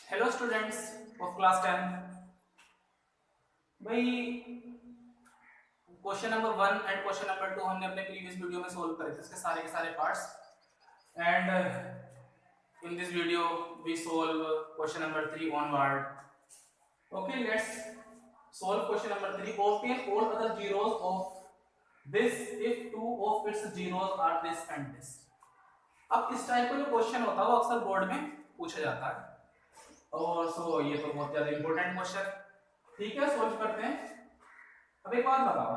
Hello students of class 10। भाई question number 1 and question number 2 हमने अपने प्रीवियस वीडियो में सोल्व करे थे, इसके सारे के सारे parts. And in this video we solve question number 3 onward. Okay, let's solve question number 3। obtain all other zeros of this if two of its zeros are this and this। अब इस type का जो question होता है वो अक्सर board में पूछा जाता है, और सो ये तो बहुत ज्यादा इंपॉर्टेंट क्वेश्चन। ठीक है, सोल्व करते हैं। अब एक बात बताओ,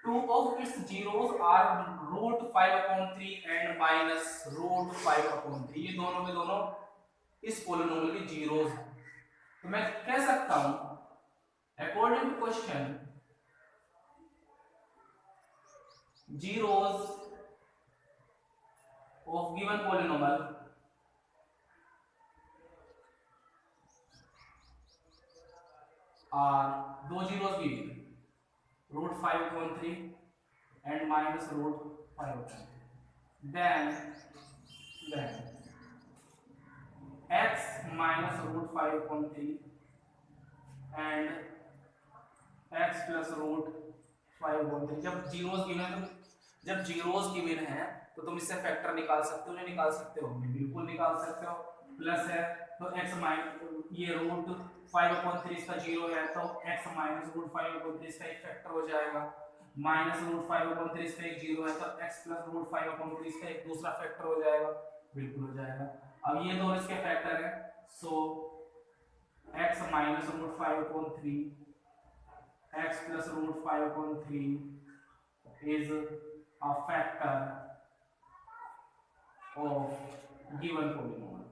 two of its zeros are root 5/3 and minus root 5/3। ये दोनों के दोनों इस पोलिनोमियल के जीरोस हैं। तो मैं कह सकता हूं according to question, zeros of given polynomial are, दो zeros given, root 5/3 and minus root 5/3, then x minus root 5/3 and x plus root 5/3। जब जीरोस गिवन है तो जब जीरोस गिवन है तो तुम इससे फैक्टर निकाल सकते हो, नहीं निकाल सकते हो? बिल्कुल निकाल सकते हो। प्लस है तो x माइनस ये रूट 5/3 इसका जीरो है तो x माइनस रूट 5/3 इसका एक फैक्टर हो जाएगा। माइनस रूट 5/3 इसका एक जीरो है तो x प्लस रूट 5/3 इसका एक दूसरा फैक्टर हो जाएगा। बिल्कुल हो जाएगा। अब ये दोनों इसके फैक्टर है, so x minus root 5/3 x plus root 5/3 is a factor of given polynomial।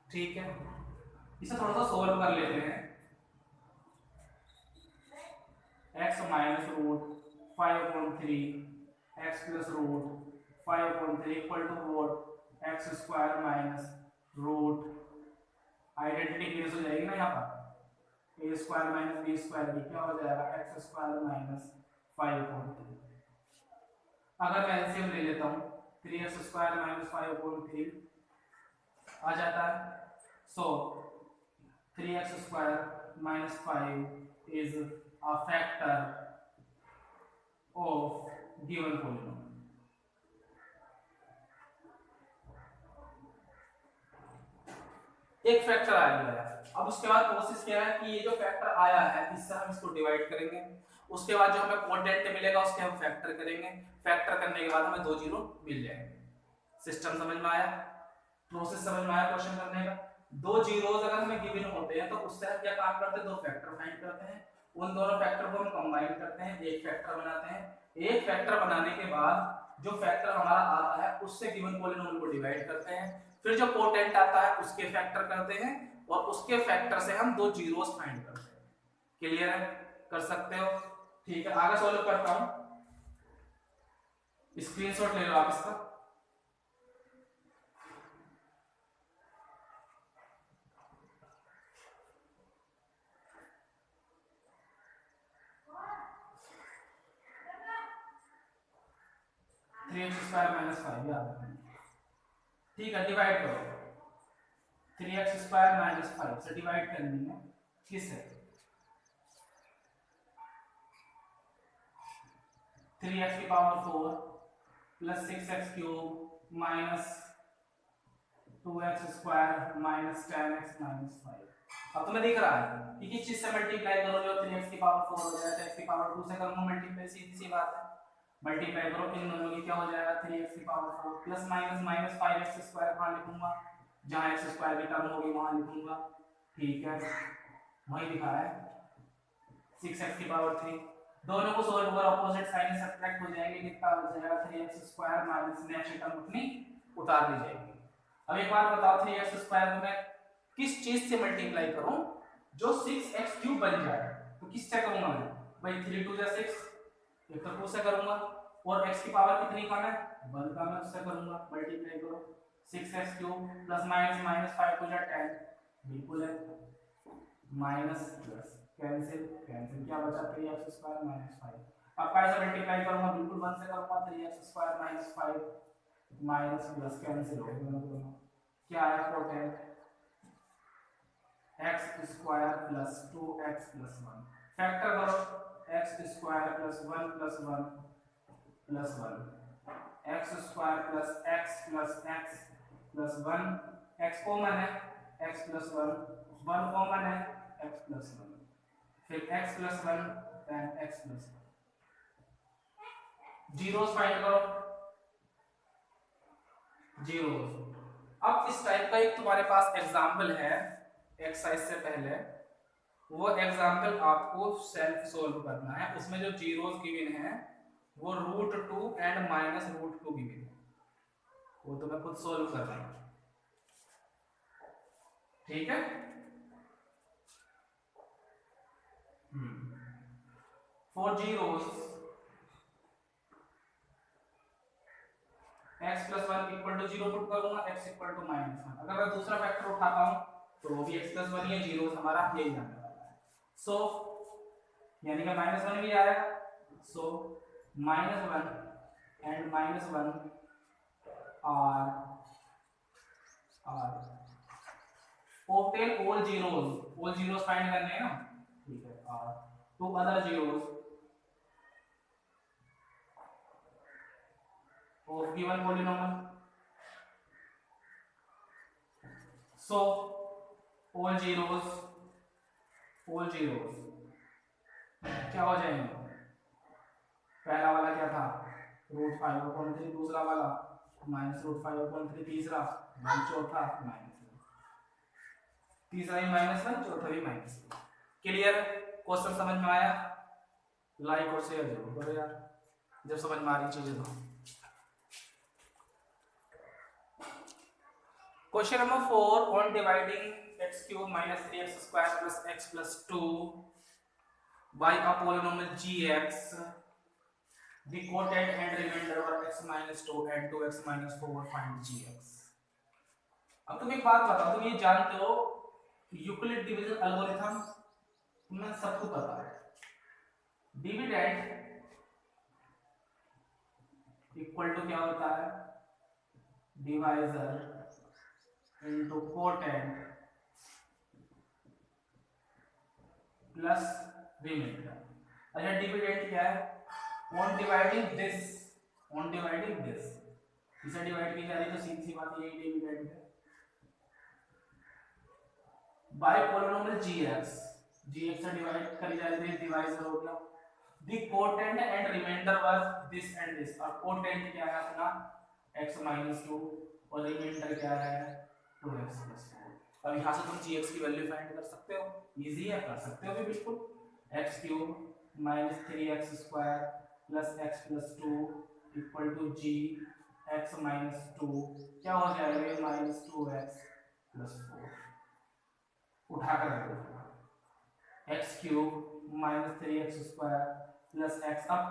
ठीक है, इसे थोड़ा सा सोल्व कर लेते हैं। x minus root 5/3 x plus root 5/3 equal to what, x square minus root, identity case हो जाएगी ना यहाँ पर, A square minus B square भी क्या हो जाएगा, एक्स स्क्वायर माइनस 5/3। अगर मैं एलसीएम ले लेता हूँ 3x स्क्वायर माइनस 5/3 आ जाता है। सो 3x square minus 5 is a factor of given polynomial. एक फैक्टर आ गया है। अब उसके बाद कोशिश किया है कि ये जो फैक्टर आया है इससे हम इसको डिवाइड करेंगे, उसके बाद जो हमें कोटेंट मिलेगा उसके हम फैक्टर करेंगे, फैक्टर करने के बाद हमें दो जीरो मिल जाएंगे। सिस्टम समझ में आया? प्रोसेस समझ में आया क्वेश्चन करने का? दो जीरोस अगर हमें गिवन होते हैं तो उससे हम क्या काम करते हैं, दो फैक्टर फाइंड करते हैं, उन दोनों फैक्टर को हम कंबाइन करते हैं, एक फैक्टर बनाते हैं। एक फैक्टर बनाने के बाद जो फैक्टर हमारा आता है उससे गिवन पॉलिनोमियल को डिवाइड करते हैं, फिर जो कोटेंट आता है उसके फैक्टर करते हैं और उसके फैक्टर से हम दो जीरोस फाइंड करते हैं। क्लियर है? कर सकते हो? ठीक है, आगे सॉल्व करता हूं। स्क्रीनशॉट ले लो आप इसका। थ्री एक्स स्क्वायर माइनस 5 याद रखना। ठीक है, डिवाइड करो। 3x स्क्वायर माइनस 5 से डिवाइड करनी है किससे? 3x की power 4 plus 6x cube minus 2x square minus 10x minus 5। अब तुम्हें दिख रहा है कि किस चीज से मल्टीप्लाई करो, जो 3x की पावर 4 हो जाए तो x की पावर 2 से करूंगा मल्टीप्लाई, सीधी सी बात है। मल्टीप्लाई करो, इन दोनों की क्या हो जाएगा, 3x की power 4 plus minus minus 5x square कहां लिखूंगा, जहां x स्क्वायर की टर्म होगी वहां लिखूंगा। ठीक है, वही लिखा है 6x की पावर 3। दोनों को सोल्व करो, अपोजिट साइन सब्ट्रैक्ट हो जाएंगे, कितना हो जाएगा 3x square minus next term अपनी उतार ली जाएगी। अब एक बार बताओ 3x स्क्वायर को मैं किस चीज से मल्टीप्लाई करूं जो 6x क्यूब बन जाए, तो किससे करूंगा मैं भाई, 3 2 6, एक तो 2 से करूंगा और x की पावर कितनी कम है, 1 का, मैं उससे करूंगा मल्टीप्लाई करो 6x cube plus minus minus 5 2 10, बिल्कुल है, माइनस प्लस कैंसिल कैंसिल, क्या बचा 3x स्क्वायर माइनस 5। अब कैसे मल्टीप्लाई करूंगा, बिल्कुल 1 से करूंगा, 3x² minus 5 minus plus cancel हो गया, क्या आया quotient x² plus 2x plus 1, factor करो x² plus 1 plus 1 plus 1, x² plus x plus x plus 1, x common है x प्लस 1, 1 कॉमन है x प्लस 1, फिर x plus 1 then x plus 1, zeros find करो, zeros. अब इस type का एक तुम्हारे पास एग्जांपल है एक्सरसाइज से पहले, वो एग्जांपल आपको सेल्फ सोल्व करना है। उसमें जो जीरोस गिवन है वो √2 एंड -√2 गिवन है, वो तुम्हें खुद सोल्व करना है, ठीक है। For zeros x plus 1 equal to 0 put करूंगा, x इक्वल टू -1। अगर मैं दूसरा फैक्टर उठाता हूं तो वो भी x प्लस 1 ही है, जीरोस हमारा यही आने वाला है। सो यानी कि -1 भी आएगा, so -1 and -1 are obtain all zeros find करने हैं ना, ठीक है। और two other zeros of given polynomial, so all zeros क्या हो जाएंगे, पहला वाला क्या था √5/3, दूसरा वाला -√5/3, तीसरा चौथा तीसरा भी -1, चौथा भी -1। क्लियर, क्वेश्चन समझ में आया? लाइक और शेयर जरूर करो यार जब समझ में आ रही चीजें तो। Question number 4, on dividing x³ minus 3x² plus x plus 2 by a polynomial gx, the quotient and remainder were x minus 2 and 2x minus 4, find gx। अब तुम एक बात बताओ, तुम ये जानते हो यूक्लिड डिवीजन एल्गोरिथम तुम्हें सबको पता है, डिविडेंड इक्वल टू क्या होता है, divisor into quotient plus remainder. अच्छा डिविडेंड क्या है, ऑन डिवाइडिंग दिस, इसे डिवाइड की जा रही है तो सीधी सी बात यही डिविडेंड है, बाय पॉलिनोमियल gx से डिवाइड करी जा रही है, डिवाइजर हो गया, the quotient and remainder was this and this, और कोटेंट क्या है अपना x - 2 और रिमाइंडर क्या है 2x + 4। अब यहाँ से तुम gx की वैल्यू फाइंड कर सकते हो, इजी है, कर सकते हो भी बिल्कुल। x³ - 3x² + x + 2 = gx - 2 क्या हो जाएगा, -2x + 4। उठा कर रख दो, x³ - 3x² + x, अब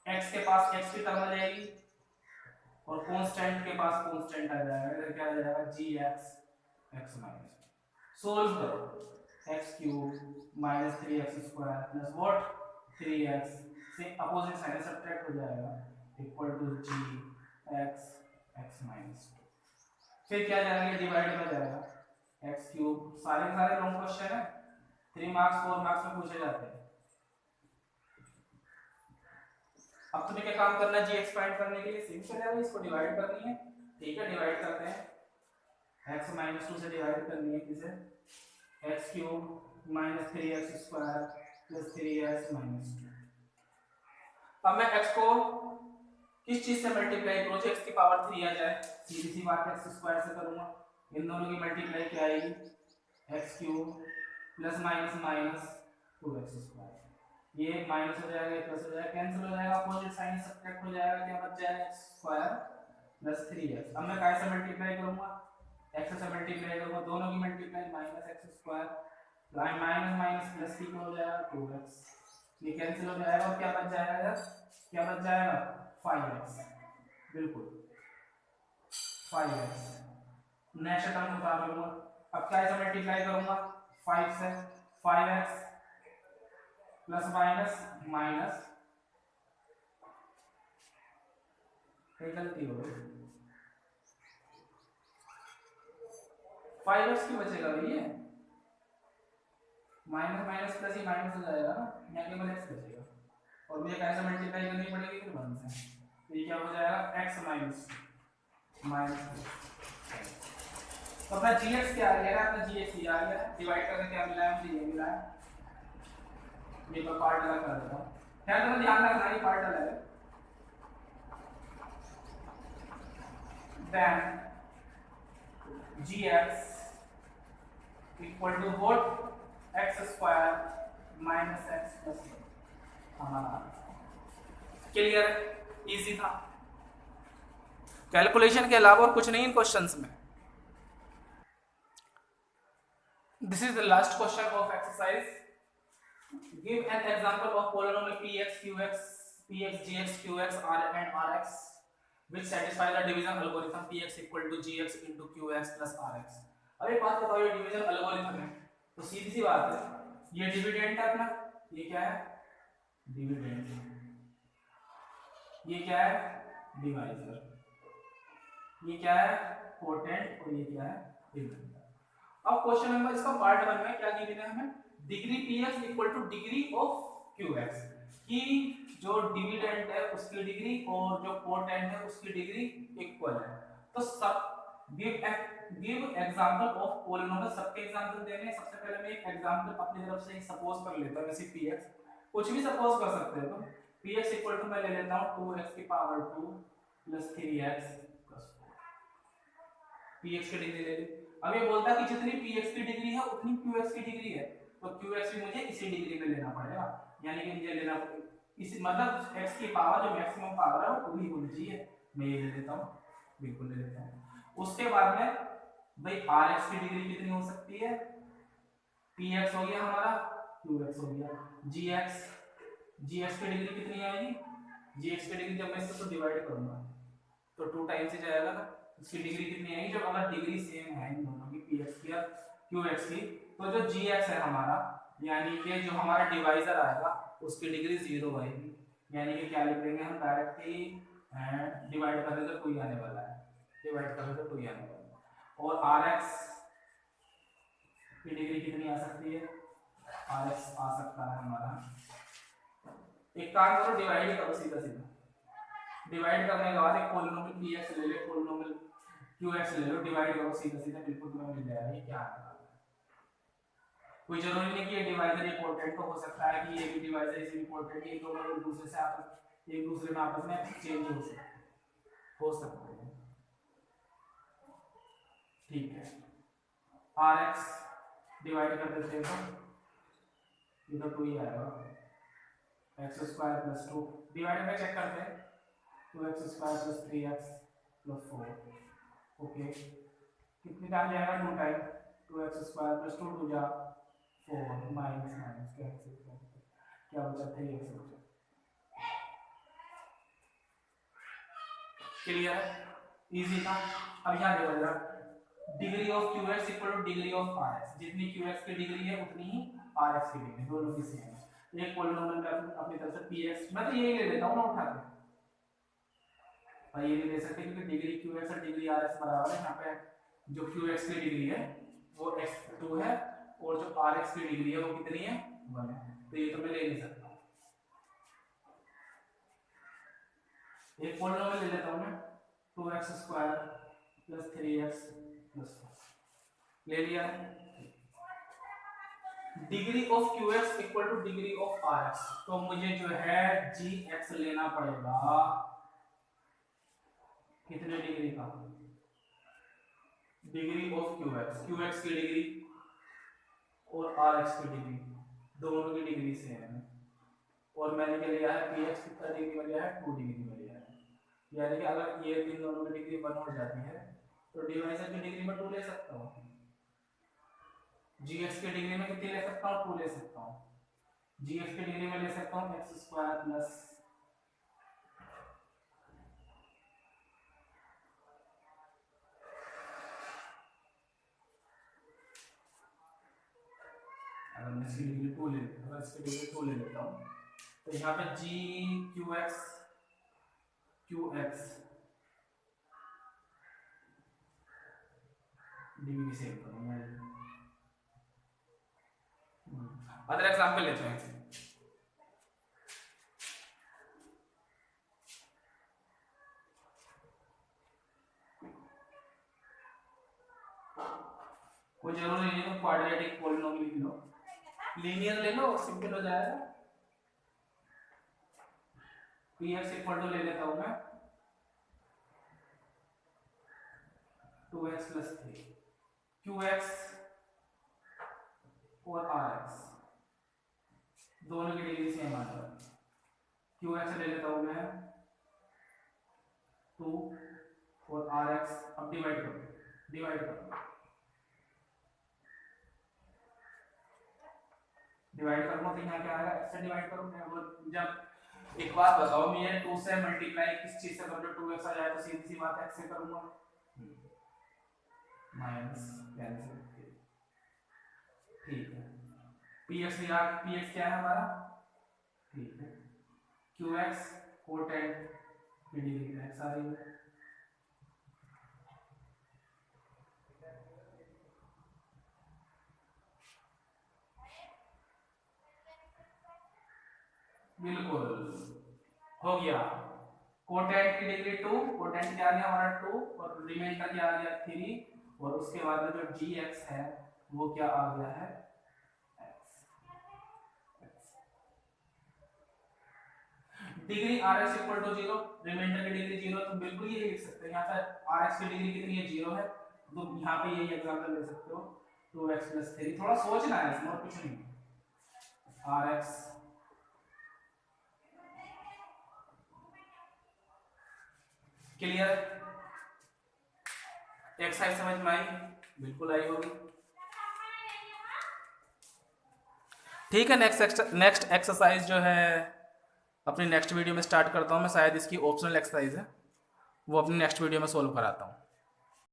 x के पास x की टर्म आ जाएगी और कांस्टेंट के पास कांस्टेंट आ जाएगा, क्या आ जाएगा gx x - 2। सोल्व करो, x³ - 3x² plus what 3x से अपोजिट साइन सब्ट्रैक्ट हो जाएगा इक्वल टू gx x - 2। फिर क्या जाएगा, डिवाइड में जाएगा, x³ सारे लॉन्ग क्वेश्चन है, 3 मार्क्स 4 मार्क्स में पूछे जाते हैं। अब तुम्हें क्या काम करना है, gx फाइंड करने के लिए सिंपल है, इसको डिवाइड करनी है, ठीक है। डिवाइड करते हैं, x - 2 से डिवाइड करनी है किसे, x³ - 3x² + 3x - 2। अब मैं x को किस चीज से मल्टीप्लाई करूं, x की पावर 3 आ जाए, सीधी सी बात x² से करूंगा, इन दोनों की मल्टीप्लाई क्या आएगी, x³ ± 2x², ये माइनस हो जाएगा, प्लस हो जाएगा, कैंसिल हो जाएगा, अपोजिट साइन सब्ट्रैक्ट हो जाएगा, क्या बच जाएगा x² + 3x। अब मैं कैसे मल्टीप्लाई करूंगा, x से मल्टीप्लाई करूंगा, दोनों की मल्टीप्लाई -x² माइनस प्लस की हो जाएगा 2x, ये कैंसिल हो जाएगा और क्या बच जाएगा यार, क्या बच जाएगा 5x, बिल्कुल 5x। नेक्स्ट टर्म उतार लूंगा, अब क्या ऐसे मल्टीप्लाई करूंगा 5 से, 5x प्लस माइनस कहीं गलती हो गई, 5x क्यों बचेगा भैया, माइनस माइनस प्लस ही माइनस हो जाएगा ना, यहाँ केवल x बचेगा और मुझे कैसे मल्टीप्लाई करनी पड़ेगी फिर 1 से, तो ये क्या हो जाएगा x माइनस माइनस। तो अपना gx क्या आ गया, अपना gx ये आ गया, डिवाइड करके क्या मिला है, मुझे ये मिला है, ये तो पार्ट अलग कर देता हूँ, ध्यान रखना, ध्यान रखना ये पार्ट अलग है। Then gx equal to what, x square minus x plus a, हमारा क्लियर, इजी था, कैलकुलेशन के अलावा और कुछ नहीं इन क्वेश्चंस में। This is the last question of exercise, give an example of polynomial px qx px gx qx r and rx which satisfy the division algorithm px equal to gx into qx plus rx। अब एक बात बताओ, ये division algorithm है तो सीधी सी बात है, ये डिविडेंड है अपना, ये क्या है डिविडेंड, ये क्या है डिवाइजर, ये क्या है कोटेंट और ये क्या है डिविडेंड। अब क्वेश्चन नंबर इसका पार्ट 1 में क्या गिवन है हमें, degree px equal two degree of qx, कि जो डिविडेंड है उसकी डिग्री और जो कोटेंट है उसकी डिग्री इक्वल है। तो सब गिव एग्जांपल ऑफ पॉलिनोमियल, सबके एग्जांपल देने, सबसे पहले मैं एक एग्जांपल अपनी तरफ से ही सपोज कर लेता हूं, जैसे px, कुछ भी सपोज कर सकते हो, तो px इक्वल टू मैं ले लेता हूं 2x की power 2 plus 3x plus 4, px की डिग्री ले ली। अब ये बोलता है कि जितनी px की डिग्री है उतनी qx की डिग्री है, तो qx भी मुझे इसी डिग्री में लेना पड़ेगा, यानी कि मुझे लेना इस मतलब x की पावर जो मैक्सिमम पावर है वो पूरी होनी चाहिए, मैं ये ले लेता हूं, बिल्कुल ले लेता हूं। उसके बाद में भाई rx की डिग्री कितनी हो सकती है, px हो गया हमारा, qx हो गया, gx की डिग्री कितनी आएगी, gx की डिग्री जब मैं इसको डिवाइड करूंगा तो 2 टाइम्स ही जाएगा ना, इसकी डिग्री कितनी आएगी, जब अगर डिग्री सेम है इन दोनों की px की और qx की, तो जो gx है हमारा, यानी कि जो हमारा डिवाइजर आएगा उसकी डिग्री 0 आएगी, यानी कि क्या लिख देंगे हम डायरेक्ट ही, डिवाइड करें तो 2 आने वाला है, डिवाइड करें तो 2 आने वाला है, और rx की डिग्री कितनी आ सकती है, rx आ सकता है हमारा, एक काम करो डिवाइड करो सीधा सीधा, डिवाइड करने के बाद एक पॉलिनोमियल px ले लो, पॉलिनोमियल qx ले लो, डिवाइड करो सीधा सीधा, बिल्कुल तुम्हें मिल जाएगा ये क्या है। कोई जरूरी नहीं कि ये डिवाइजर इंपॉर्टेंट तो हो सकता है कि ये भी डिवाइजर इसी इंपॉर्टेंट है, दोनों एक दूसरे से आपस एक दूसरे में आपस में चेंज हो सकते हैं, ठीक है। rx डिवाइड कर देते हैं तो ये तो 2 ही आएगा, x स्क्वायर प्लस 2 डिवाइड में चेक करते हैं, 2x square plus 3x plus 4, okay कितनी टाइम जाएगा 2 टाइम, 2x स्क्वायर प्लस 2 2 जा 4 माइनस माइनस क्या बचा 3x बचा, क्लियर इजी था। अब यहाँ देखो जरा, degree of qx equal two degree of rx, जितनी qx की डिग्री है उतनी ही rx की डिग्री, दोनों की सेम है। एक पॉलिनोमियल में अपनी तरफ से px, मैं तो यही ले लेता हूँ ना उठा के, और ये भी ले सकते हैं क्योंकि डिग्री qx और डिग्री rx बराबर है, यहाँ पे जो qx की डिग्री है वो x2 है और जो rx की डिग्री है वो कितनी है 1 है, तो ये तो मैं ले नहीं सकता। एक पॉलिनोमियल ले लेता हूं मैं 2x square plus 3x plus 4 ले लिया, degree of qx equal two degree of rx, तो मुझे जो है gx लेना पड़ेगा कितने डिग्री का, डिग्री ऑफ qx की डिग्री और rx की डिग्री, दोनों की डिग्री सेम है, और मैंने क्या लिया है px कितना डिग्री में लिया है 2 डिग्री में लिया है, यानी कि अगर ये इन दोनों की डिग्री 1 हो जाती है तो डिवाइजर की डिग्री में 2 ले सकता हूँ, gx की डिग्री में कितनी ले सकता हूँ 2 ले सकता हूँ, gx की डिग्री में ले सकता हूँ x स्क्वायर प्लस अगर मैं इसकी डिग्री 2 ले, अगर इसकी डिग्री 2 ले लेता हूँ तो यहाँ पे g qx डिग्री सेव करूंगा। अदर एग्जाम्पल लेते हैं। कोई जरूरी नहीं है तो क्वाड्रेटिक पॉलिनोमियल लिख लो, लीनियर ले लो, सिंपल हो जाएगा। px इक्वल टू ले लेता हूं मैं 2x प्लस 3, qx और rx दोनों की डिग्री सेम आ जाएगा। qx ले लेता हूं मैं 2 और rx, अब डिवाइड करो, डिवाइड करो, डिवाइड करूंगा तो यहाँ क्या आएगा, x से डिवाइड करूंगा। जब एक बात बताओ, मैं 2 से मल्टीप्लाई किस चीज से कर दो 2x आ जाए तो सीधी सी बात x से करूंगा, माइनस कैंसिल, ठीक है। px क्या है हमारा, ठीक है, qx कोटेंट की डिग्री x आ रही है, बिल्कुल हो गया। कोटेंट की डिग्री 2, कोटेंट क्या आ गया हमारा 2 और रिमाइंडर क्या आ गया 3, और उसके बाद में जो gx है वो क्या आ गया है x। Degree rx equal to 0, remainder की डिग्री 0, तो बिल्कुल ये लिख सकते हैं। यहाँ पर rx की डिग्री कितनी है 0 है, तो यहाँ पे यही एग्जांपल ले सकते हो 2x प्लस 3। थोड़ा सोचना है इसमें और कुछ नहीं, rx क्लियर, एक्सरसाइज समझ में आई, बिल्कुल आई होगी। ठीक है, नेक्स्ट एक्सरसाइज जो है अपनी नेक्स्ट वीडियो में स्टार्ट करता हूँ मैं, शायद इसकी ऑप्शनल एक्सरसाइज है, वो अपनी नेक्स्ट वीडियो में सोल्व कराता हूँ।